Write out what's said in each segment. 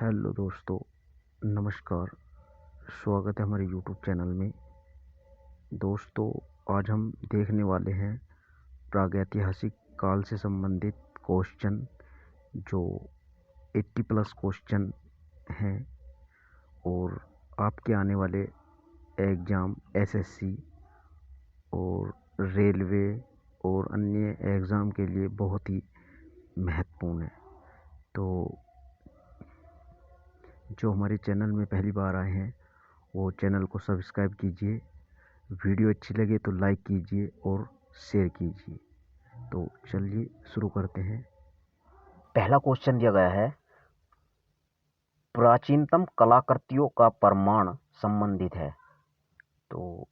Hello दोस्तों, नमस्कार। स्वागत है हमारे यूट्यूब चैनल में। दोस्तों, आज हम देखने वाले हैं प्रागैतिहासिक काल से संबंधित क्वेश्चन, जो 80 प्लस क्वेश्चन हैं और आपके आने वाले एग्ज़ाम एसएससी और रेलवे और अन्य एग्ज़ाम के लिए बहुत ही महत्वपूर्ण है। तो जो हमारे चैनल में पहली बार आए हैं वो चैनल को सब्सक्राइब कीजिए। वीडियो अच्छी लगे तो लाइक कीजिए और शेयर कीजिए। तो चलिए शुरू करते हैं। पहला क्वेश्चन दिया गया है, प्राचीनतम कलाकृतियों का प्रमाण संबंधित है। तो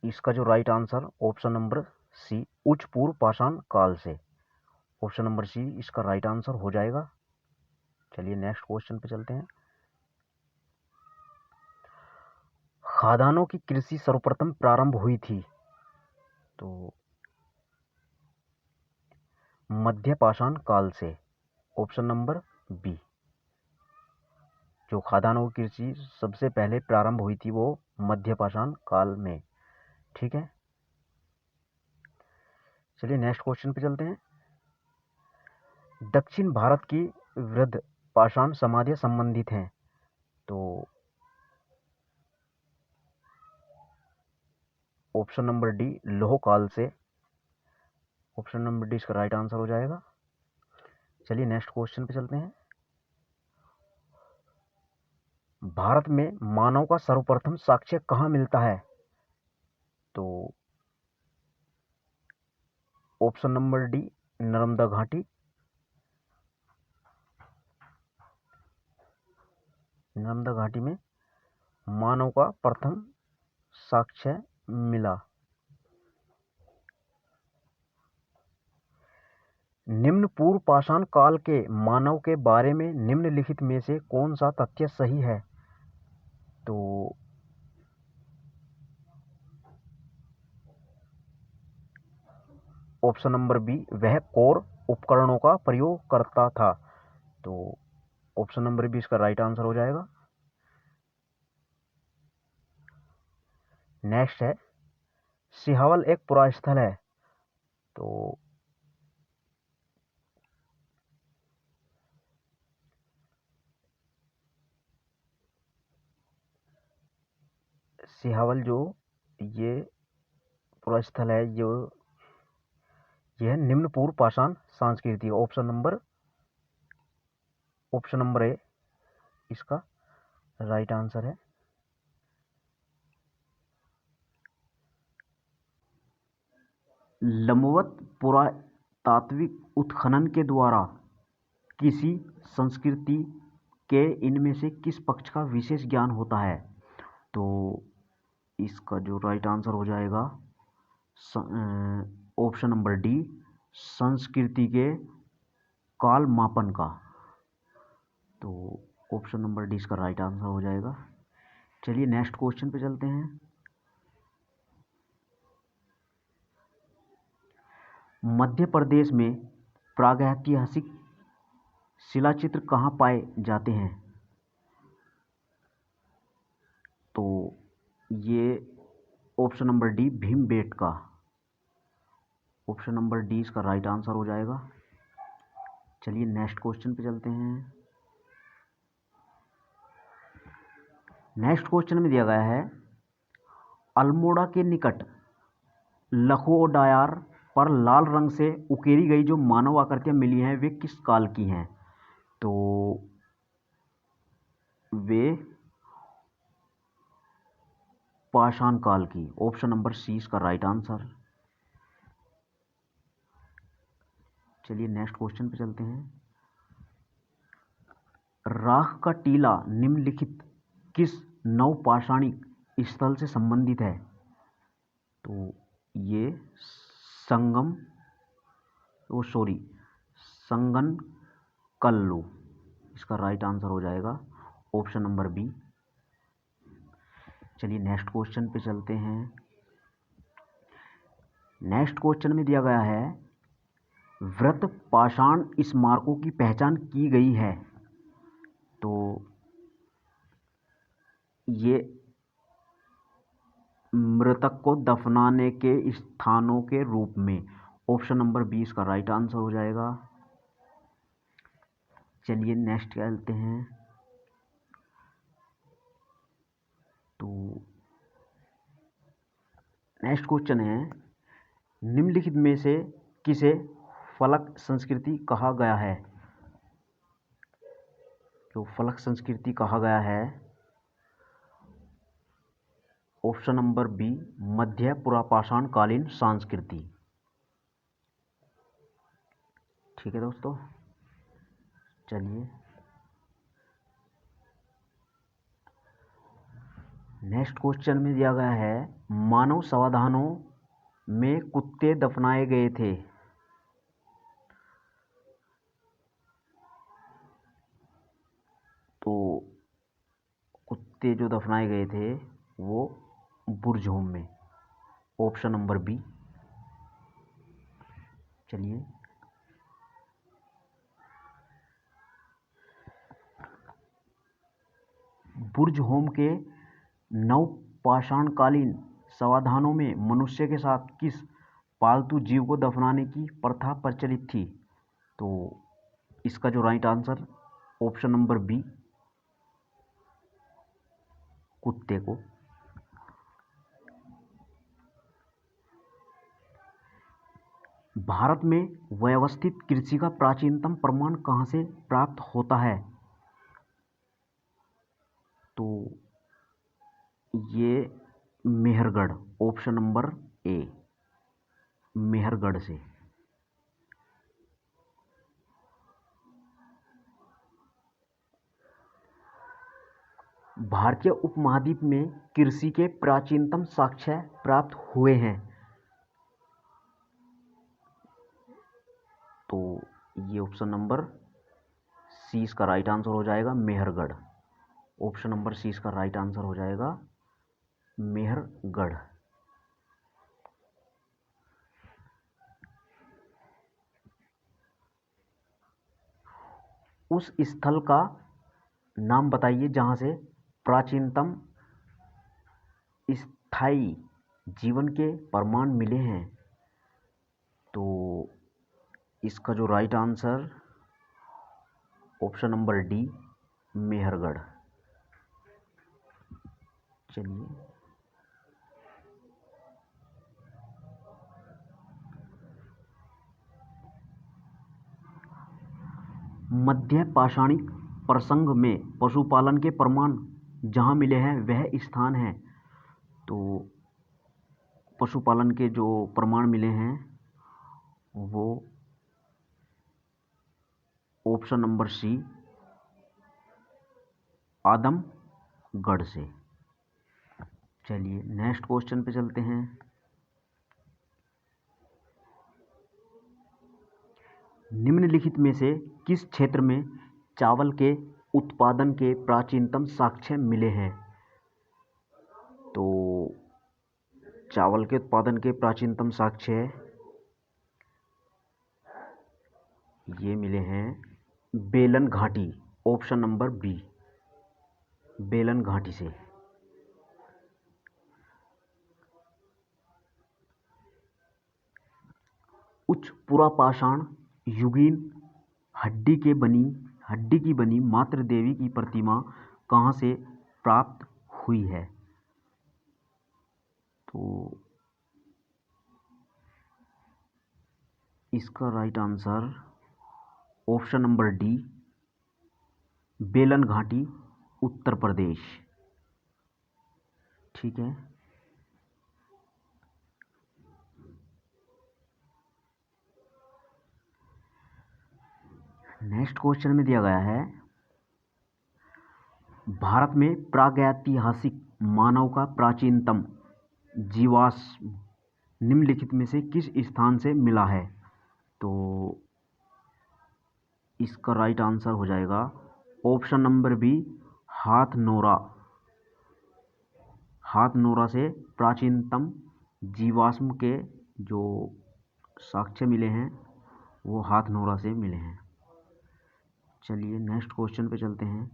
इसका जो right answer option number C, उच्च पूर्व पाषाण काल से। ऑप्शन नंबर सी इसका राइट आंसर हो जाएगा। चलिए नेक्स्ट क्वेश्चन पे चलते हैं। खादानों की कृषि सर्वप्रथम प्रारंभ हुई थी। तो मध्य पाषाण काल से। ऑप्शन नंबर बी, जो खादानों की कृषि सबसे पहले प्रारंभ हुई थी वो मध्य पाषाण काल में। ठीक है, चलिए नेक्स्ट क्वेश्चन पे चलते हैं। दक्षिण भारत की वृद्ध पाषाण समाधियां संबंधित हैं। तो ऑप्शन नंबर डी, लोह काल से। ऑप्शन नंबर डी इसका राइट आंसर हो जाएगा। चलिए नेक्स्ट क्वेश्चन पे चलते हैं। भारत में मानव का सर्वप्रथम साक्ष्य कहाँ मिलता है? तो ऑप्शन नंबर डी, नर्मदा घाटी। नर्मदा घाटी में मानव का प्रथम साक्ष्य मिला। निम्न पूर्व पाषाण काल के मानव के बारे में निम्नलिखित में से कौन सा तथ्य सही है? तो ऑप्शन नंबर बी, वह कोर उपकरणों का प्रयोग करता था। तो ऑप्शन नंबर बी इसका राइट आंसर हो जाएगा। नेक्स्ट है, सिहावल एक पुरास्थल है। तो सिहावल जो ये पुरास्थल है, जो यह निम्न पूर्व पाषाण संस्कृति। ऑप्शन नंबर ए इसका राइट आंसर है। लंबवत पुरातात्विक उत्खनन के द्वारा किसी संस्कृति के इनमें से किस पक्ष का विशेष ज्ञान होता है? तो इसका जो राइट आंसर हो जाएगा ऑप्शन नंबर डी, संस्कृति के काल मापन का। तो ऑप्शन नंबर डी इसका राइट आंसर हो जाएगा। चलिए नेक्स्ट क्वेश्चन पे चलते हैं। मध्य प्रदेश में प्रागैतिहासिक शिलाचित्र कहाँ पाए जाते हैं? तो ये option number D, Bhimbetka. Option number D इसका राइट आंसर हो जाएगा। चलिए नेक्स्ट क्वेश्चन पे चलते हैं। नेक्स्ट क्वेश्चन में दिया गया है, अल्मोड़ा के निकट लखोडायार पर लाल रंग से उकेरी गई जो मानव आकृतियां मिली हैं वे किस काल की हैं? तो वे पाषाण काल की। ऑप्शन नंबर सी इसका राइट आंसर। चलिए नेक्स्ट क्वेश्चन पे चलते हैं। राख का टीला निम्नलिखित किस नवपाषाणिक स्थल से संबंधित है? तो ये संगनकल्लू इसका राइट आंसर हो जाएगा। Option number B. चलिए नेक्स्ट क्वेश्चन पे चलते हैं। नेक्स्ट क्वेश्चन में दिया गया है, वृत्त पाषाण स्मारकों की पहचान की गई है। ये मृतक को दफनाने के स्थानों के रूप में। ऑप्शन नंबर 20 का राइट आंसर हो जाएगा। चलिए नेक्स्ट चलते हैं। तो नेक्स्ट क्वेश्चन है, निम्नलिखित में से किसे फलक संस्कृति कहा गया है? जो फलक संस्कृति कहा गया है, ऑप्शन नंबर बी मध्य पुरापाषाण कालीन संस्कृति। ठीक है दोस्तों, चलिए नेक्स्ट क्वेश्चन में दिया गया है, मानव समाधानों में कुत्ते दफनाए गए थे। तो कुत्ते जो दफनाए गए थे वो बुर्ज होम में। Option number B. चलिए बुर्ज होम के नवपाषाणकालीन समाधानों में मनुष्य के साथ किस पालतू जीव को दफनाने की प्रथा प्रचलित थी? तो इसका जो right answer, option number B कुत्ते को। भारत में व्यवस्थित कृषि का प्राचीनतम प्रमाण कहाँ से प्राप्त होता है? तो ये मेहरगढ़, ऑप्शन नंबर ए मेहरगढ़ से। भारतीय उपमहाद्वीप में कृषि के प्राचीनतम साक्ष्य प्राप्त हुए हैं। तो ये ऑप्शन नंबर सी इसका राइट आंसर हो जाएगा, मेहरगढ़। ऑप्शन नंबर सी इसका राइट आंसर हो जाएगा, मेहरगढ़। उस स्थल का नाम बताइए जहां से प्राचीनतम स्थायी जीवन के प्रमाण मिले हैं। तो इसका जो right answer, option number D Mehrgarh. चलिए मध्य पाषाणिक प्रसंग में पशुपालन के प्रमाण जहाँ मिले हैं वह स्थान है। तो पशुपालन के जो प्रमाण मिले हैं वो ऑप्शन नंबर सी आदमगढ़ से। चलिए नेक्स्ट क्वेश्चन पे चलते हैं। निम्नलिखित में से किस क्षेत्र में चावल के उत्पादन के प्राचीनतम साक्ष्य मिले हैं? तो चावल के उत्पादन के प्राचीनतम साक्ष्य ये मिले हैं बेलन घाटी, ऑप्शन नंबर बी बेलन घाटी से। उच्च पुरापाषाण युगीन हड्डी की बनी मातृ देवी की प्रतिमा कहाँ से प्राप्त हुई है? तो इसका right answer, option number D बेलन घाटी, उत्तर प्रदेश। ठीक है, नेक्स्ट क्वेश्चन में दिया गया है, भारत में प्रागैतिहासिक मानव का प्राचीनतम जीवाश्म निम्नलिखित में से किस स्थान से मिला है? तो इसका राइट आंसर हो जाएगा, ऑप्शन नंबर बी हाथनोरा से प्राचीनतम जीवाश्म के जो साक्ष्य मिले हैं वो हाथनोरा से मिले हैं। चलिए नेक्स्ट क्वेश्चन पे चलते हैं।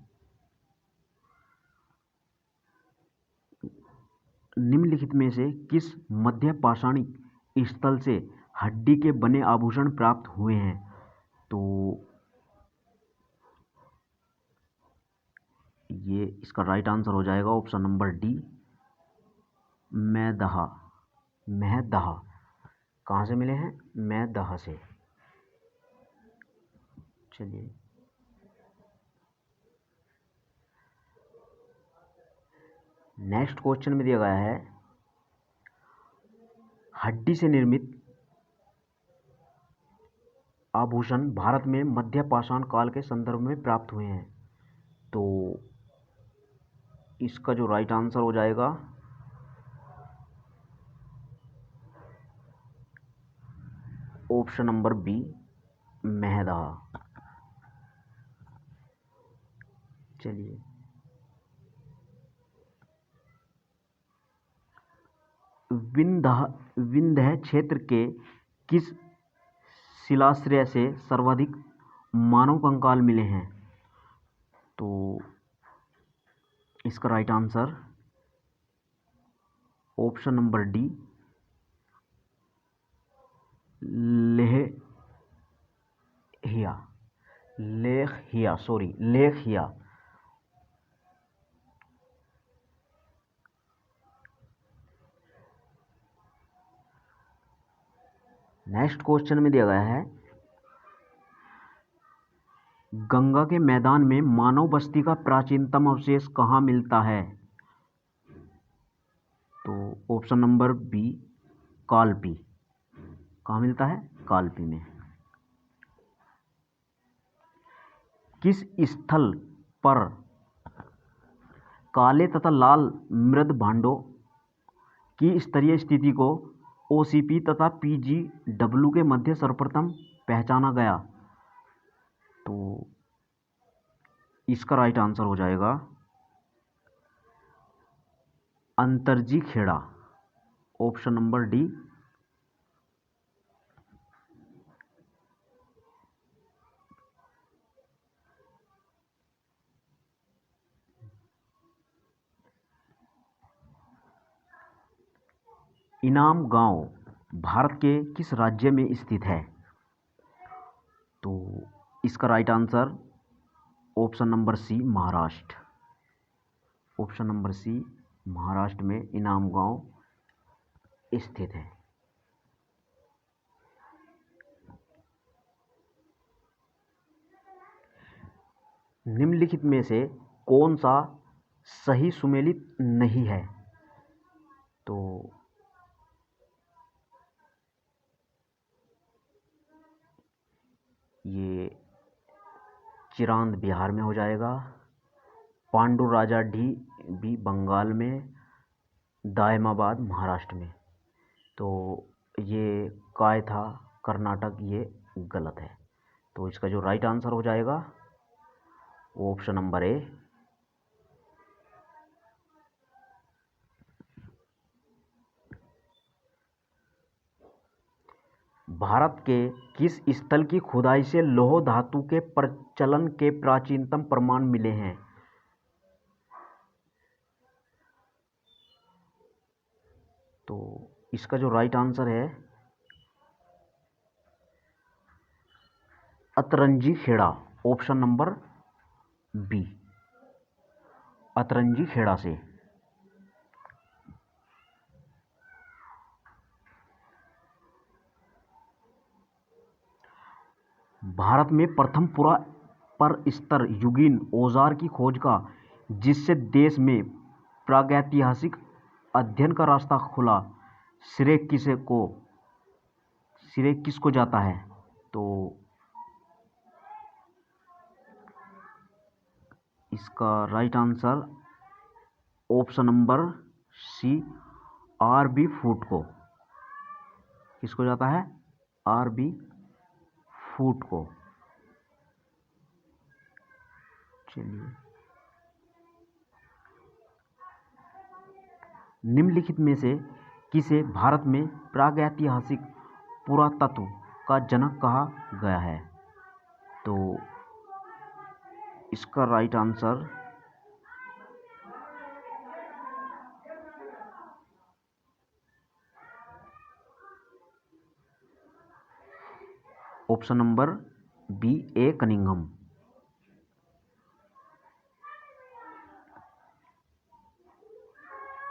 निम्नलिखित में से किस मध्य पाषाणिक स्थल से हड्डी के बने आभूषण प्राप्त हुए हैं? तो ये इसका राइट आंसर हो जाएगा ऑप्शन नंबर डी, मैदहा। महदहा कहाँ से मिले हैं? मैदहा से। चलिए, नेक्स्ट क्वेश्चन में दिया गया है, हड्डी से निर्मित आभूषण भारत में मध्य पाषाण काल के संदर्भ में प्राप्त हुए हैं। तो इसका जो राइट आंसर हो जाएगा ऑप्शन नंबर बी, महदहा। चलिए, विंध्य क्षेत्र के किस शिलाश्रय से सर्वाधिक मानव कंकाल मिले हैं? तो इसका right answer option number D, Lekhahia. Next question में दिया गया है, गंगा के मैदान में मानव बस्ती का प्राचीनतम अवशेष कहाँ मिलता है? तो ऑप्शन नंबर बी, कालपी। कहाँ मिलता है? कालपी में। किस स्थल पर काले तथा लाल मृद भांडों की स्तरीय स्थिति को ओसीपी तथा पीजीडब्ल्यू के मध्य सर्वप्रथम पहचाना गया? तो इसका राइट आंसर हो जाएगा Atranji Kheda, option number D. इनाम गांव भारत के किस राज्य में स्थित है? तो इसका right answer option number C, Maharashtra. Option number C, Maharashtra में इनाम गांव स्थित है। निम्नलिखित में से कौन सा सही सुमेलित नहीं है? तो ये चिरांद बिहार में हो जाएगा, पांडु राजा ढी भी बंगाल में, दायमाबाद महाराष्ट्र में। तो ये कायथा कर्नाटक, ये गलत है। तो इसका जो राइट आंसर हो जाएगा वो ऑप्शन नंबर ए, भारत के किस स्थल की खुदाई से लौह धातु के प्रचलन के प्राचीनतम प्रमाण मिले हैं? तो इसका जो राइट आंसर है Atranji Khera, option number B, Atranji Khera से। भारत में प्रथम पूरा पर स्तर युगीन औजार की खोज का, जिससे देश में प्रागैतिहासिक अध्ययन का रास्ता खुला, श्रेय किसको जाता है? तो इसका right answer option number C, R B. Foote को। किसको जाता है? आर.बी. फूट को। चलिए, निम्नलिखित में से किसे भारत में प्रागैतिहासिक पुरातत्व का जनक कहा गया है? तो इसका right answer option number B A Cunningham.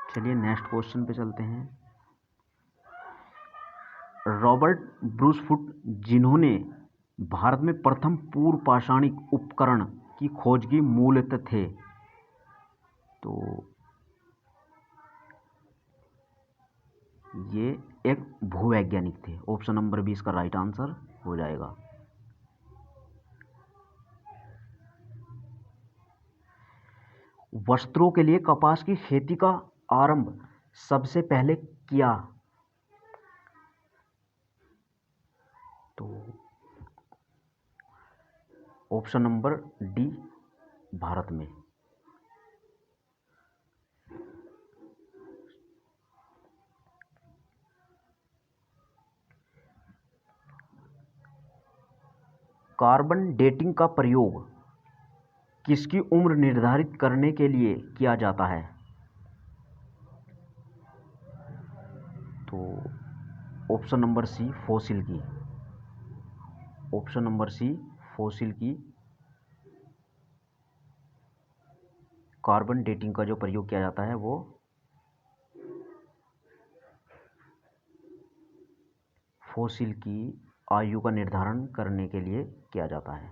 चलिए नेक्स्ट क्वेश्चन पे चलते हैं। रॉबर्ट ब्रूसफुट, जिन्होंने भारत में प्रथम पूर्व पाषाणिक उपकरण की खोज की, मूलतः थे। तो ये एक भूवैज्ञानिक थे। ऑप्शन नंबर बी इसका राइट आंसर हो जाएगा। वस्त्रों के लिए कपास की खेती का आरंभ सबसे पहले किया। तो ऑप्शन नंबर डी भारत में। कार्बन डेटिंग का प्रयोग किसकी उम्र निर्धारित करने के लिए किया जाता है। तो ऑप्शन नंबर सी फॉसिल की। ऑप्शन नंबर सी फॉसिल की कार्बन डेटिंग का जो प्रयोग किया जाता है वो फॉसिल की आयु का निर्धारण करने के लिए किया जाता है।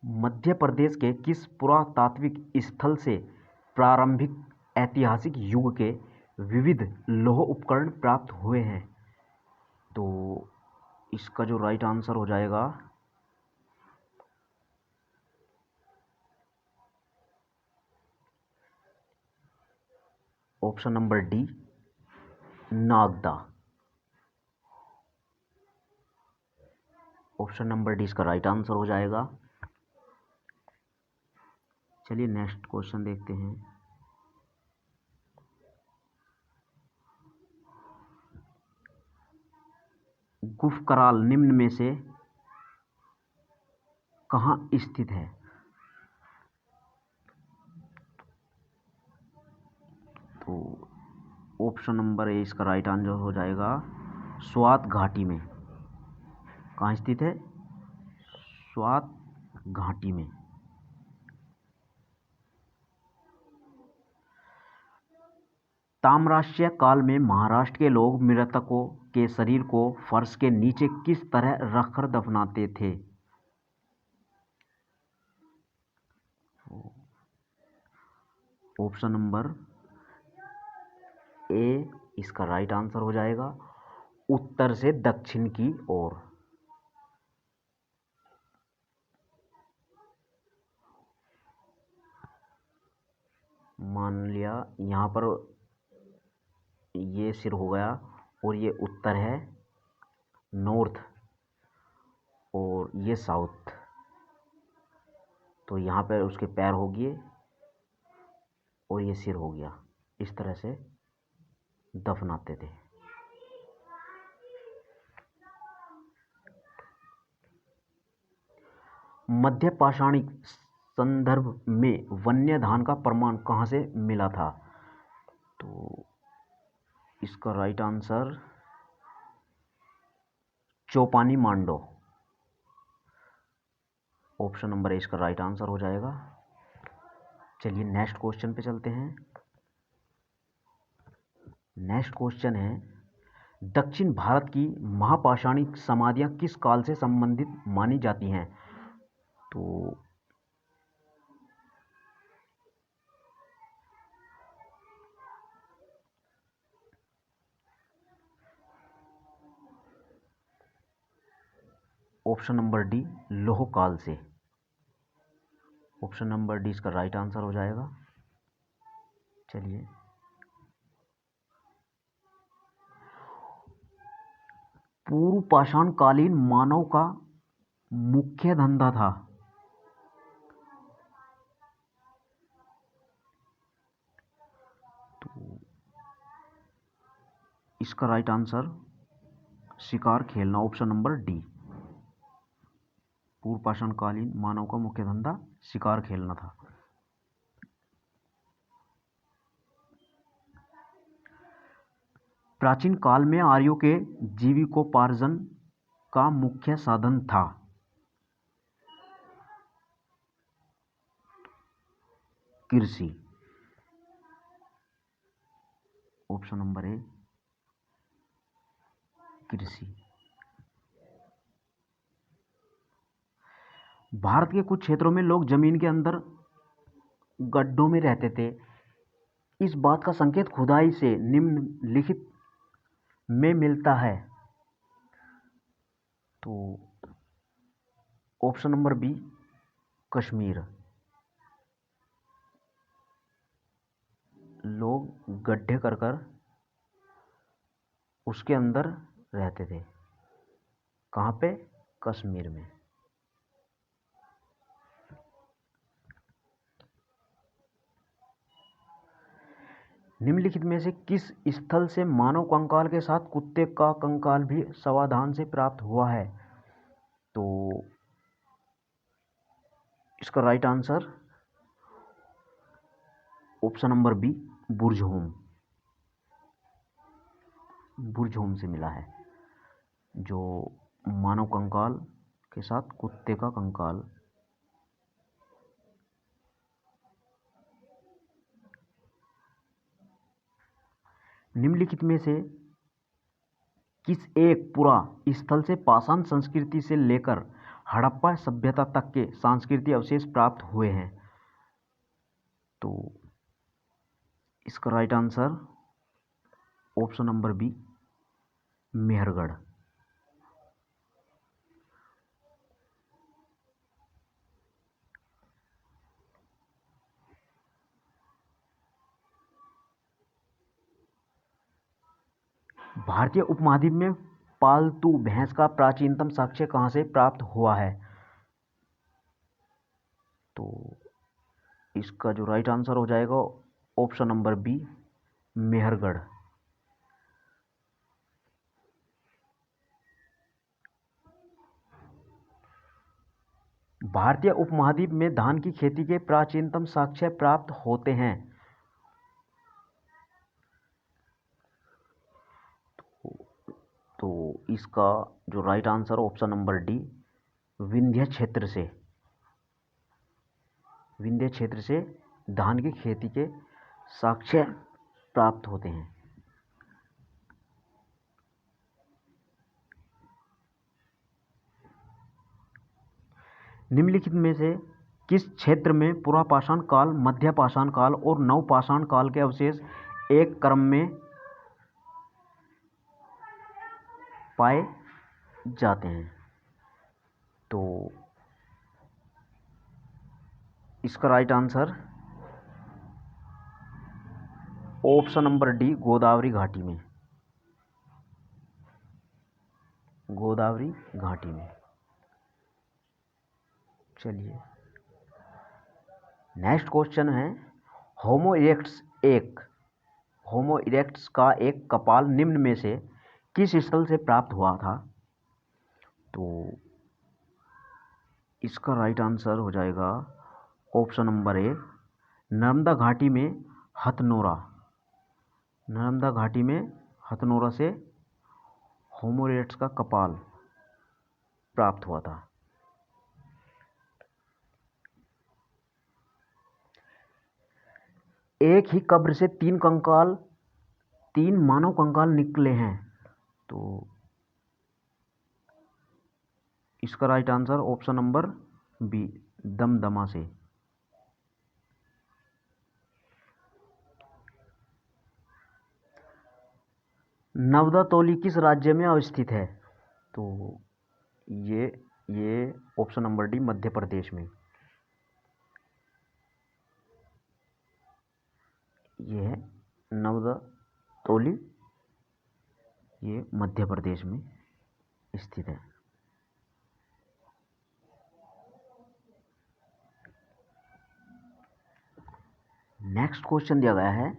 मध्य प्रदेश के किस पुरातात्विक स्थल से प्रारंभिक ऐतिहासिक युग के विविध लौह उपकरण प्राप्त हुए हैं। तो इसका जो राइट आंसर हो जाएगा option number D Nagda. Option number D इसका राइट आंसर हो जाएगा। चलिए नेक्स्ट क्वेश्चन देखते हैं। गुफकराल निम्न में से कहाँ स्थित है। तो ऑप्शन नंबर ए इसका राइट आंसर हो जाएगा स्वात घाटी में। कहाँ स्थित है? स्वात घाटी में। ताम्राश्य काल में महाराष्ट्र के लोग मृतकों के शरीर को फर्श के नीचे किस तरह रखकर दफनाते थे। ऑप्शन नंबर ए इसका राइट आंसर हो जाएगा उत्तर से दक्षिण की ओर। मान लिया यहाँ पर ये सिर हो गया और ये उत्तर है नॉर्थ और ये साउथ। तो यहाँ पर उसके पैर हो गए और ये सिर हो गया। इस तरह से दफनाते थे। मध्य पाषाणिक संदर्भ में वन्य धान का प्रमाण कहाँ से मिला था। तो इसका राइट आंसर चौपानी मांडो। ऑप्शन नंबर ए इसका राइट आंसर हो जाएगा। चलिए नेक्स्ट क्वेश्चन पे चलते हैं। नेक्स्ट क्वेश्चन है दक्षिण भारत की महापाषाणिक समाधियां किस काल से संबंधित मानी जाती हैं। तो ऑप्शन नंबर डी लौह काल से। ऑप्शन नंबर डी इसका राइट आंसर हो जाएगा। चलिए पूर्व पाषाण कालीन मानव का मुख्य धंधा था। तो इसका राइट आंसर शिकार खेलना। ऑप्शन नंबर डी पूर्व पाषाण कालीन मानव का मुख्य धंधा शिकार खेलना था। प्राचीन काल में आर्यों के जीविकोपार्जन का मुख्य साधन था? कृषि। ऑप्शन नंबर ए कृषि। भारत के कुछ क्षेत्रों में लोग जमीन के अंदर गड्ढों में रहते थे। इस बात का संकेत खुदाई से निम्नलिखित में मिलता है। तो ऑप्शन नंबर बी कश्मीर। लोग गड्ढे कर कर उसके अंदर रहते थे। कहाँ पे? कश्मीर में। निम्नलिखित में से किस स्थल से मानव कंकाल के साथ कुत्ते का कंकाल भी सावधान से प्राप्त हुआ है? तो इसका right answer option number B Burzahom. Burzahom से मिला है जो मानव कंकाल के साथ कुत्ते का कंकाल। निम्नलिखित में से किस एक पुरा स्थल से पाषाण संस्कृति से लेकर हड़प्पा सभ्यता तक के सांस्कृतिक अवशेष प्राप्त हुए हैं? तो इसका right answer option number B Mehrgarh. भारतीय उपमहाद्वीप में पालतू भैंस का प्राचीनतम साक्ष्य कहाँ से प्राप्त हुआ है? तो इसका जो राइट आंसर हो जाएगा ऑप्शन नंबर बी मेहरगढ़। भारतीय उपमहाद्वीप में धान की खेती के प्राचीनतम साक्ष्य प्राप्त होते हैं। तो इसका जो right answer option number D Vindhya क्षेत्र से धान की खेती के साक्ष्य प्राप्त होते हैं। निम्नलिखित में से किस क्षेत्र में पुरापाषाण काल, मध्यपाषाण काल और नवपाषाण काल के अवशेष एक क्रम में पाए जाते हैं? तो इसका right answer option number D Godavari घाटी में। गोदावरी घाटी में। चलिए नेक्स्ट क्वेश्चन है, होमो इरेक्ट्स का एक कपाल निम्न में से किस स्थल से प्राप्त हुआ था? तो इसका राइट आंसर हो जाएगा ऑप्शन नंबर ए नर्मदा घाटी में हथनोरा। नर्मदा घाटी में हथनोरा से होमो इरेक्ट्स का कपाल प्राप्त हुआ था। एक ही कब्र से तीन मानव कंकाल निकले हैं। तो इसका right answer option number B Damdama से। नवदा तौली किस राज्य में अवस्थित है? तो ये option number D Madhya Pradesh में। ये है नवदा तौली, ये मध्य प्रदेश में स्थित है। नेक्स्ट क्वेश्चन दिया गया है,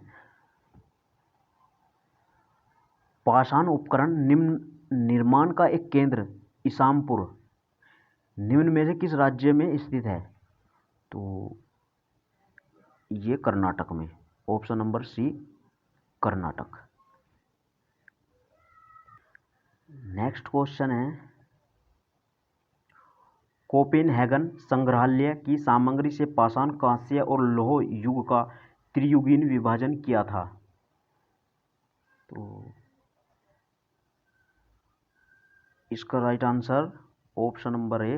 पाषाण उपकरण निर्माण का एक केंद्र इसामपुर निम्न में से किस राज्य में स्थित है? तो ये कर्नाटक में। Option number C Karnataka. Next question है, कोपेनहेगन संग्रहालय की सामग्री से पाषाण, कांस्य और लौह युग का त्रियुगीन विभाजन किया था। तो इसका right answer option number A,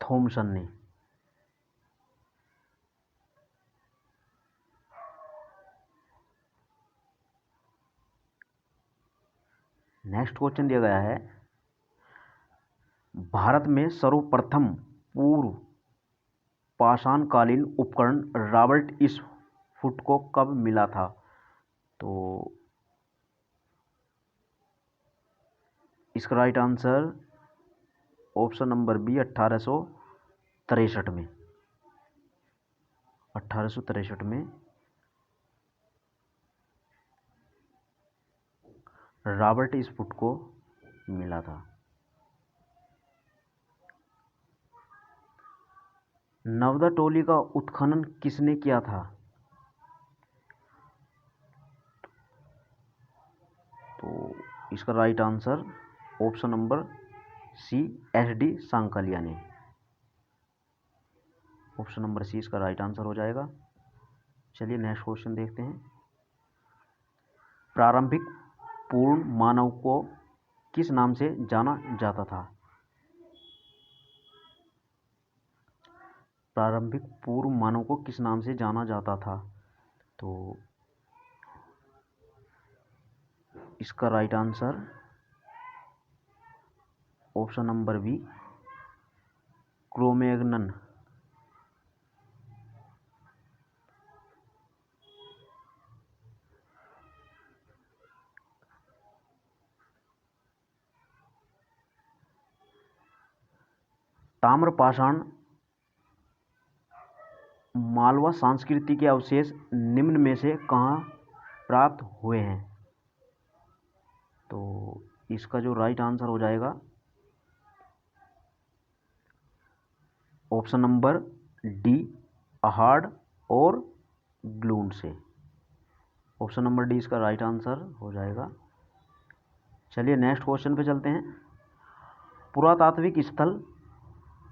Thomson ने। नेक्स्ट क्वेश्चन दिया गया है, भारत में सर्वप्रथम पूर्व पाषाणकालीन उपकरण रॉबर्ट इसफुट को कब मिला था? तो इसका right answer option number B, 1863 में। 1863 में रॉबर्ट इसफुट को मिला था। नर्मदा टोली का उत्खनन किसने किया था? तो इसका right answer option number C, S D. Sankalia ने। ऑप्शन नंबर सी इसका राइट आंसर हो जाएगा। चलिए नेक्स्ट क्वेश्चन देखते हैं। प्रारंभिक पूर्ण मानव को किस नाम से जाना जाता था? प्रारंभिक पूर्व मानव को किस नाम से जाना जाता था? तो इसका right answer option number B, Cro Magnon. ताम्रपाषाण मालवा संस्कृति के अवशेष निम्न में से कहाँ प्राप्त हुए हैं? तो इसका जो राइट आंसर हो जाएगा ऑप्शन नंबर डी, अहाड़ और ग्लून से। ऑप्शन नंबर डी इसका राइट आंसर हो जाएगा। चलिए नेक्स्ट क्वेश्चन पे चलते हैं। पुरातात्विक स्थल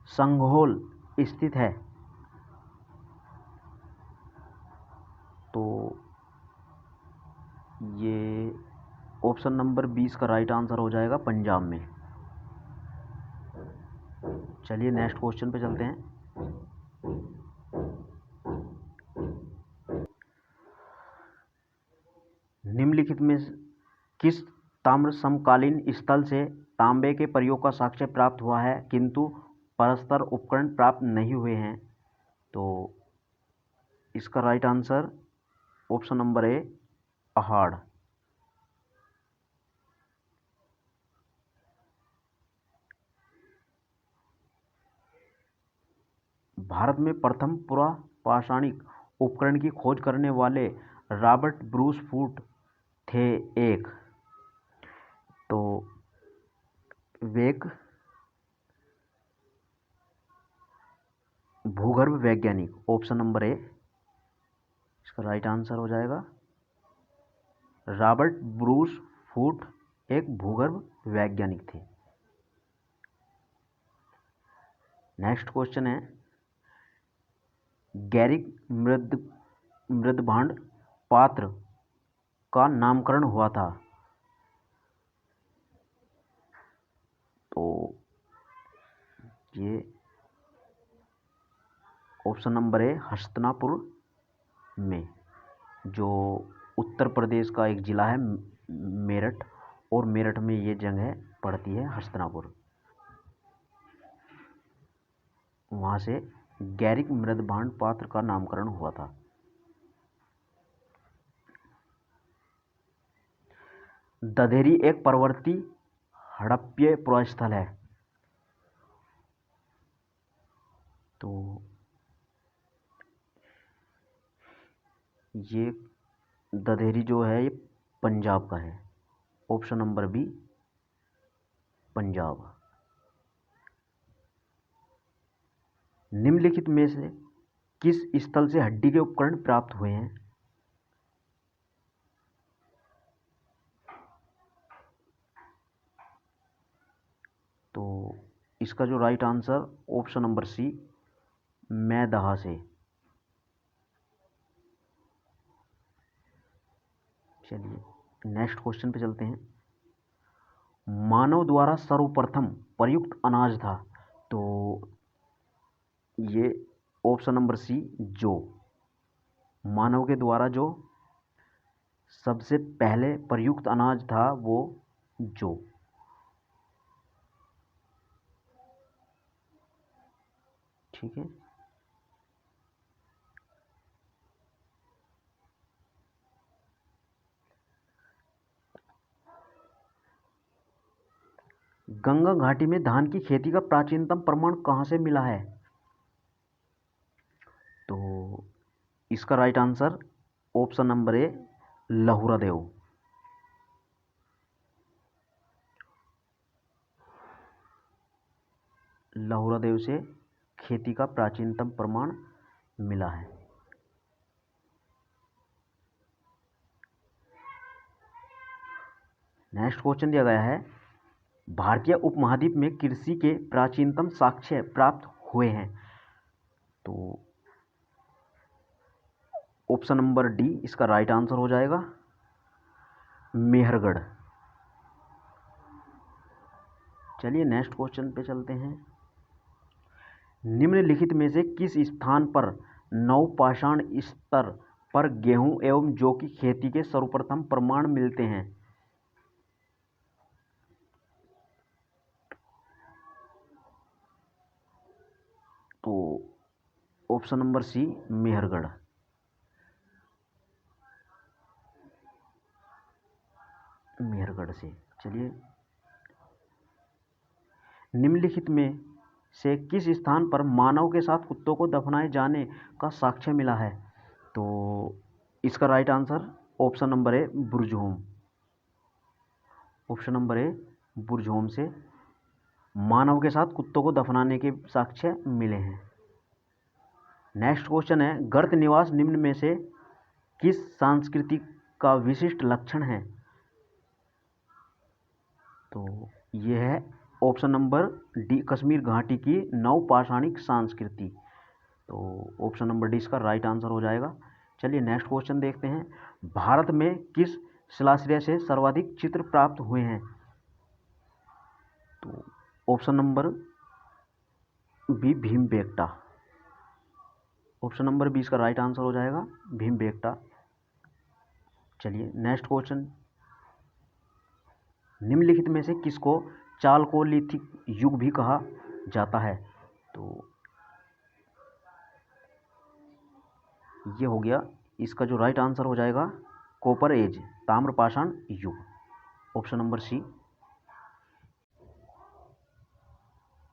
संघोल स्थित है। तो ये ऑप्शन नंबर 20 का राइट आंसर हो जाएगा, पंजाब में। चलिए नेक्स्ट क्वेश्चन पे चलते हैं। निम्नलिखित में किस ताम्र समकालीन स्थल से तांबे के प्रयोग का साक्ष्य प्राप्त हुआ है किंतु परस्पर उपकरण प्राप्त नहीं हुए हैं? तो इसका राइट आंसर ऑप्शन नंबर ए, अहाड़। भारत में प्रथम पुरा पाषाणिक उपकरण की खोज करने वाले रॉबर्ट ब्रूस फूट थे एक। तो वेग भूगर्भ वैज्ञानिक, ऑप्शन नंबर ए इसका राइट आंसर हो जाएगा। रॉबर्ट ब्रूस फूट एक भूगर्भ वैज्ञानिक थे। नेक्स्ट क्वेश्चन है, गैरिक मृदभांड पात्र का नामकरण हुआ था। तो ये ऑप्शन नंबर ए, हस्तिनापुर में, जो उत्तर प्रदेश का एक ज़िला है मेरठ, और मेरठ में ये जगह पड़ती है हस्तिनापुर। वहाँ से गैरिक मृदभांड पात्र का नामकरण हुआ था। दधेरी एक परवर्ती हड़प्पीय पुरास्थल है। तो ये दधेरी जो है ये पंजाब का है। Option number B, Punjab. निम्नलिखित में से किस स्थल से हड्डी के उपकरण प्राप्त हुए हैं? तो इसका जो right answer option number C, Maidaha से। चलिए नेक्स्ट क्वेश्चन पे चलते हैं। मानव द्वारा सर्वप्रथम प्रयुक्त अनाज था, तो ये ऑप्शन नंबर सी, जौ। मानव के द्वारा जो सबसे पहले प्रयुक्त अनाज था वो जौ। ठीक है। गंगा घाटी में धान की खेती का प्राचीनतम प्रमाण कहाँ से मिला है? तो इसका राइट आंसर ऑप्शन नंबर ए, लहुरा देव। लहुरा देव से खेती का प्राचीनतम प्रमाण मिला है। नेक्स्ट क्वेश्चन दिया गया है, भारतीय उपमहाद्वीप में कृषि के प्राचीनतम साक्ष्य प्राप्त हुए हैं, तो ऑप्शन नंबर डी इसका राइट आंसर हो जाएगा, मेहरगढ़। चलिए नेक्स्ट क्वेश्चन पे चलते हैं। निम्नलिखित में से किस स्थान पर नवपाषाण स्तर पर गेहूं एवं जौ की खेती के सर्वप्रथम प्रमाण मिलते हैं? तो option number C, Mehrgarh. Mehrgarh से। चलिए, निम्नलिखित में से किस स्थान पर मानव के साथ कुत्तों को दफनाए जाने का साक्ष्य मिला है? तो इसका राइट आंसर ऑप्शन नंबर ए, बुरजहोम। ऑप्शन नंबर ए, बुरजहोम से मानव के साथ कुत्तों को दफनाने के साक्ष्य मिले हैं। नेक्स्ट क्वेश्चन है, गर्त निवास निम्न में से किस संस्कृति का विशिष्ट लक्षण है? तो यह है ऑप्शन नंबर डी, कश्मीर घाटी की नवपाषाणिक संस्कृति। तो ऑप्शन नंबर डी इसका राइट आंसर हो जाएगा। चलिए नेक्स्ट क्वेश्चन देखते हैं। भारत में किस शिलाश्रय से सर्वाधिक चित्र प्राप्त हुए हैं? तो option number B, Bhimbetka. Option number B इसका राइट आंसर हो जाएगा, भीमबेटका। चलिए नेक्स्ट क्वेश्चन, निम्नलिखित में से किसको चालकोलिथिक युग भी कहा जाता है? तो ये हो गया, इसका जो राइट आंसर हो जाएगा, कॉपर एज, ताम्रपाषाण युग। Option number C.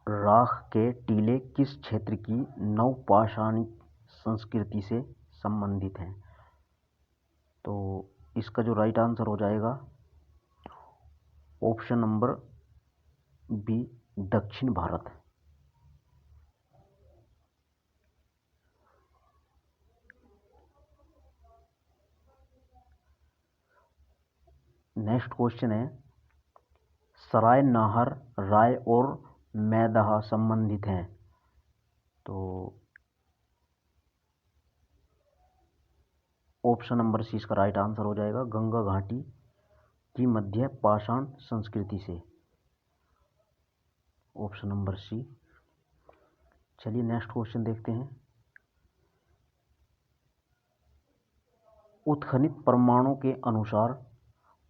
राख के टीले किस क्षेत्र की नवपाषाणिक संस्कृति से संबंधित हैं? तो इसका जो राइट आंसर हो जाएगा, ऑप्शन नंबर बी, दक्षिण भारत। नेक्स्ट क्वेश्चन है, सराय नाहर, राय और मैदहा संबंधित हैं, तो ऑप्शन नंबर सी इसका राइट आंसर हो जाएगा, गंगा घाटी की मध्य पाषाण संस्कृति से। Option number C. चलिए नेक्स्ट क्वेश्चन देखते हैं। उत्खनित प्रमाणों के अनुसार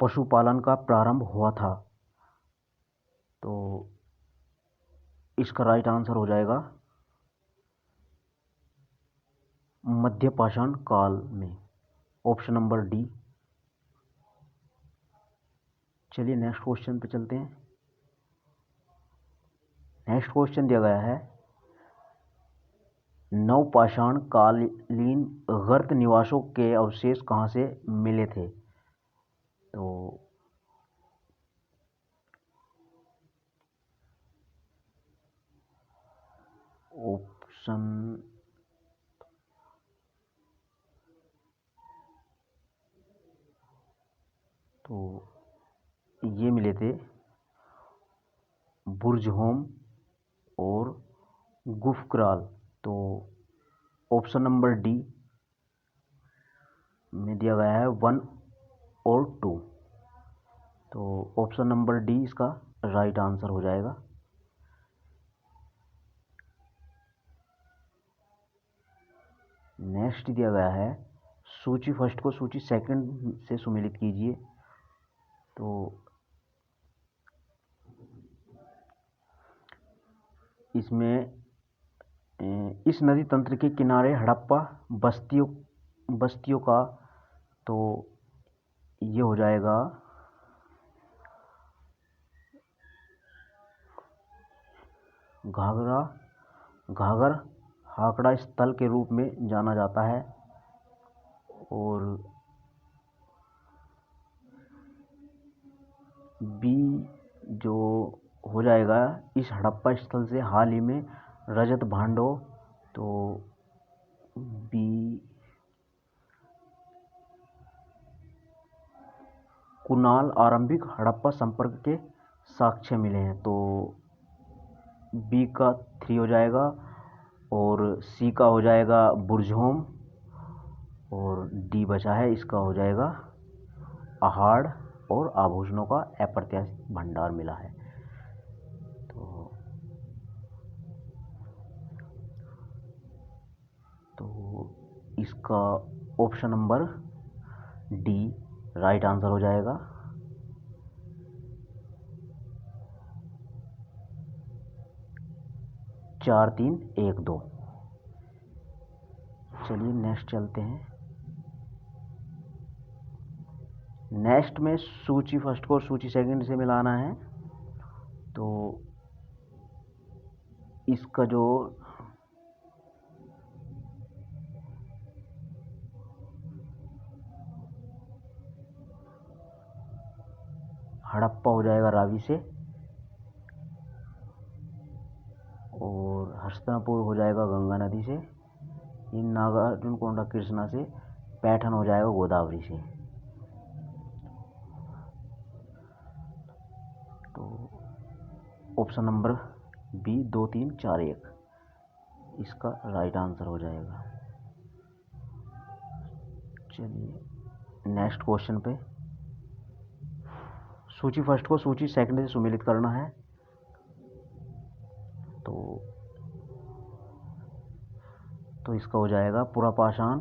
पशुपालन का प्रारंभ हुआ था, तो इसका राइट आंसर हो जाएगा, मध्य पाषाण काल में। Option number D. चलिए नेक्स्ट क्वेश्चन पे चलते हैं। नेक्स्ट क्वेश्चन दिया गया है, नवपाषाण कालीन गर्त निवासों के अवशेष कहाँ से मिले थे? तो ऑप्शन तो ये मिले थे बुर्जहोम और गुफक्राल। तो ऑप्शन नंबर डी में दिया गया है 1 और 2। तो ऑप्शन नंबर डी इसका राइट आंसर हो जाएगा। नेक्स्ट दिया गया है सूची फर्स्ट को सूची सेकंड से सुमेलित कीजिए। तो इसमें इस नदी तंत्र के किनारे हड़प्पा बस्तियों का, तो ये हो जाएगा घाघर हाकड़ा स्थल के रूप में जाना जाता है। और बी जो हो जाएगा, इस हड़प्पा स्थल से हाल ही में रजत भांडों, तो बी कुनाल आरंभिक हड़प्पा संपर्क के साक्ष्य मिले हैं। तो बी का 3 हो जाएगा और सी का हो जाएगा बुर्जहोम और डी बचा है, इसका हो जाएगा अहाड़ और आभूषणों का अप्रत्याशित भंडार मिला है। तो इसका option number D right answer हो जाएगा। चार 3 1 2। चलिए नेक्स्ट चलते हैं। नेक्स्ट में सूची फर्स्ट को सूची सेकंड से मिलाना है। तो इसका जो हड़प्पा हो जाएगा रावी से, और हस्तिनापुर हो जाएगा गंगा नदी से, इन नागार्जुनकोंडा कृष्णा से, पैठन हो जाएगा गोदावरी से। तो ऑप्शन नंबर बी 2 3 4 1 इसका राइट आंसर हो जाएगा। चलिए नेक्स्ट क्वेश्चन पे। सूची फर्स्ट को सूची सेकंड से सुमेलित करना है। तो इसका हो जाएगा पुरापाषाण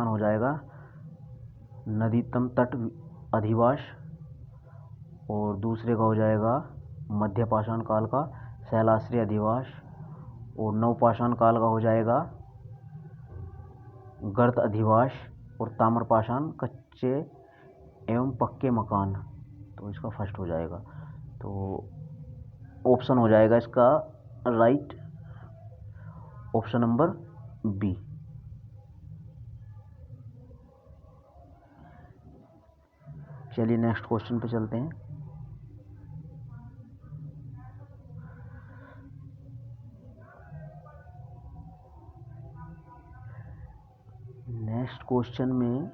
हो जाएगा नदीतम तट अधिवास, और दूसरे का हो जाएगा मध्यपाषाण काल का शैलाश्री अधिवास, और नवपाषाण काल का हो जाएगा गर्त अधिवास, और ताम्रपाषाण कच्चे एवं पक्के मकान। तो इसका फर्स्ट हो जाएगा। तो ऑप्शन हो जाएगा इसका राइट, ऑप्शन नंबर बी। चलिए नेक्स्ट क्वेश्चन पे चलते हैं। नेक्स्ट क्वेश्चन में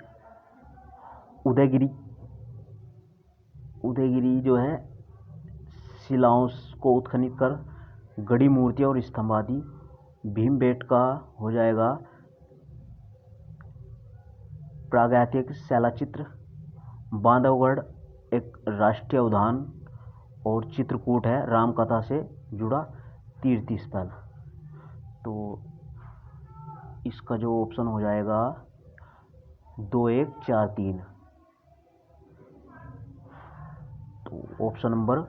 उदयगिरी जो है शिलाओं को उत्खनित कर गढ़ी मूर्तियां और स्तंभ आदि, भीमबेटका हो जाएगा प्रागैतिहासिक शैलाचित्र, बांधवगढ़ एक राष्ट्रीय उद्यान, और चित्रकूट है रामकथा से जुड़ा तीर्थ स्थल। तो इसका जो ऑप्शन हो जाएगा 2 1 4 3। तो ऑप्शन नंबर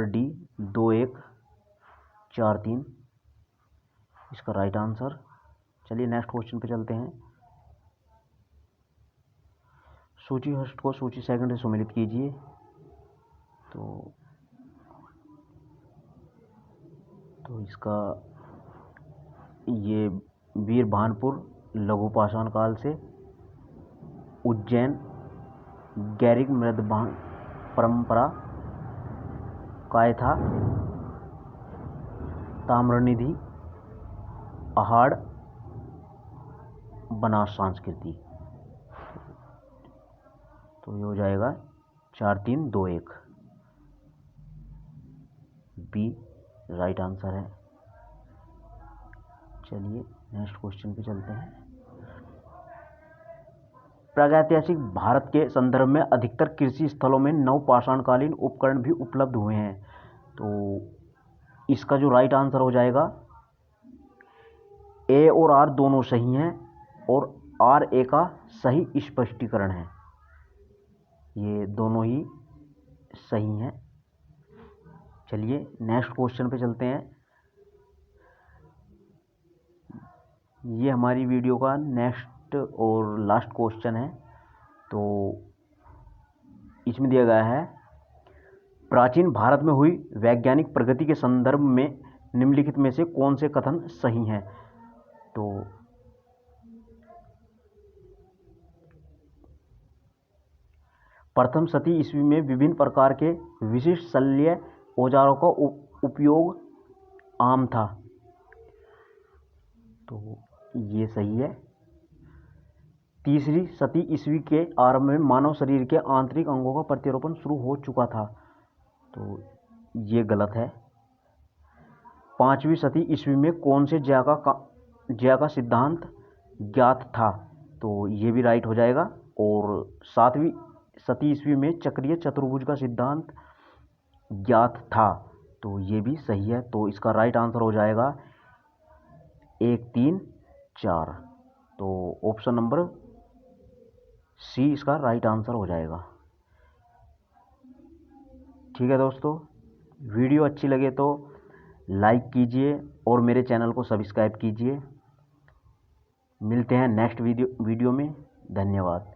डी 2 1 4 3 इसका राइट आंसर। चलिए नेक्स्ट क्वेश्चन पे चलते हैं। सूची फर्स्ट को सूची सेकंड से सुमेलित कीजिए। तो इसका ये वीरभानपुर लघु पाषाण काल से, उज्जैन गैरिक मृदबाण परंपरा, कायथा ताम्रनिधि, अहाड़ बनास संस्कृति। तो ये हो जाएगा 4321 बी राइट आंसर है। चलिए नेक्स्ट क्वेश्चन पे चलते हैं। प्रागैतिहासिक भारत के संदर्भ में अधिकतर कृषि स्थलों में नवपाषाणकालीन उपकरण भी उपलब्ध हुए हैं। तो इसका जो राइट आंसर हो जाएगा, ए और आर दोनों सही हैं और आर ए का सही स्पष्टीकरण है। ये दोनों ही सही हैं। चलिए नेक्स्ट क्वेश्चन पे चलते हैं। ये हमारी वीडियो का नेक्स्ट और लास्ट क्वेश्चन है। तो इसमें दिया गया है, प्राचीन भारत में हुई वैज्ञानिक प्रगति के संदर्भ में निम्नलिखित में से कौन से कथन सही हैं। तो प्रथम शती ईस्वी में विभिन्न प्रकार के विशिष्ट शल्य औजारों का उपयोग आम था। तो ये सही है। तीसरी शती ईस्वी के आरंभ में मानव शरीर के आंतरिक अंगों का प्रत्यारोपण शुरू हो चुका था। तो ये गलत है। पांचवी शती ईस्वी में कौन से ज्या का सिद्धांत ज्ञात था। तो ये भी राइट हो जाएगा। और सातवीं शती ईस्वी में चक्रीय चतुर्भुज का सिद्धांत ज्ञात था। तो ये भी सही है। तो इसका राइट आंसर हो जाएगा 1, 3, 4। तो ऑप्शन नंबर सी इसका राइट आंसर हो जाएगा। ठीक है दोस्तों, वीडियो अच्छी लगे तो लाइक कीजिए और मेरे चैनल को सब्सक्राइब कीजिए। मिलते हैं नेक्स्ट वीडियो में। धन्यवाद।